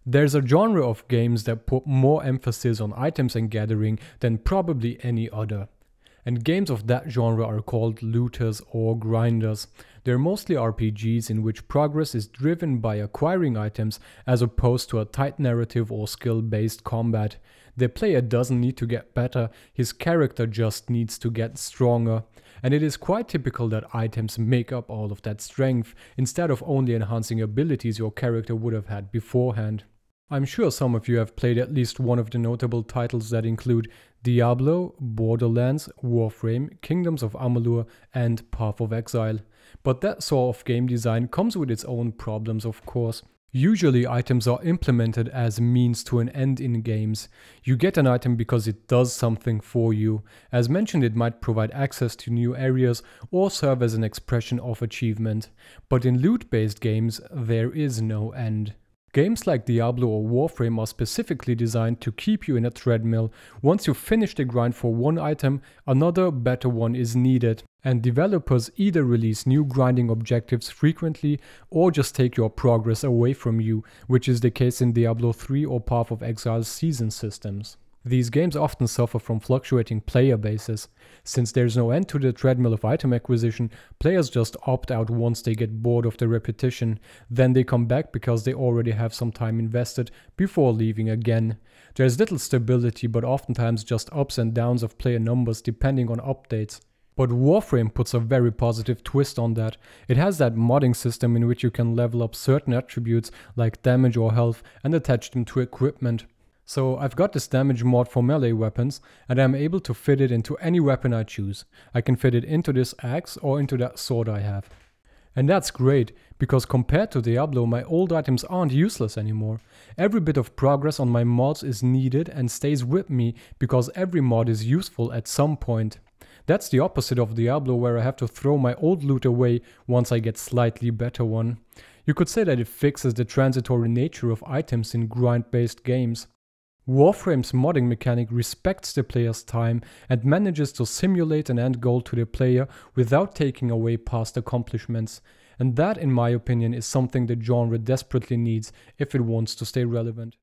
There's a genre of games that put more emphasis on items and gathering than probably any other. And games of that genre are called looters or grinders. They're mostly RPGs in which progress is driven by acquiring items as opposed to a tight narrative or skill-based combat. The player doesn't need to get better, his character just needs to get stronger. And it is quite typical that items make up all of that strength, instead of only enhancing abilities your character would have had beforehand. I'm sure some of you have played at least one of the notable titles that include Diablo, Borderlands, Warframe, Kingdoms of Amalur, and Path of Exile. But that sort of game design comes with its own problems, of course. Usually items are implemented as means to an end in games. You get an item because it does something for you. As mentioned, it might provide access to new areas or serve as an expression of achievement. But in loot-based games, there is no end. Games like Diablo or Warframe are specifically designed to keep you in a treadmill. Once you finish the grind for one item, another better one is needed. And developers either release new grinding objectives frequently or just take your progress away from you, which is the case in Diablo 3 or Path of Exile's season systems. These games often suffer from fluctuating player bases. Since there's no end to the treadmill of item acquisition, players just opt out once they get bored of the repetition. Then they come back because they already have some time invested before leaving again. There's little stability, but oftentimes just ups and downs of player numbers depending on updates. But Warframe puts a very positive twist on that. It has that modding system in which you can level up certain attributes like damage or health and attach them to equipment. So I've got this damage mod for melee weapons, and I'm able to fit it into any weapon I choose. I can fit it into this axe or into that sword I have. And that's great, because compared to Diablo, my old items aren't useless anymore. Every bit of progress on my mods is needed and stays with me, because every mod is useful at some point. That's the opposite of Diablo, where I have to throw my old loot away once I get slightly better one. You could say that it fixes the transitory nature of items in grind-based games. Warframe's modding mechanic respects the player's time and manages to simulate an end goal to the player without taking away past accomplishments. And that, in my opinion, is something the genre desperately needs if it wants to stay relevant.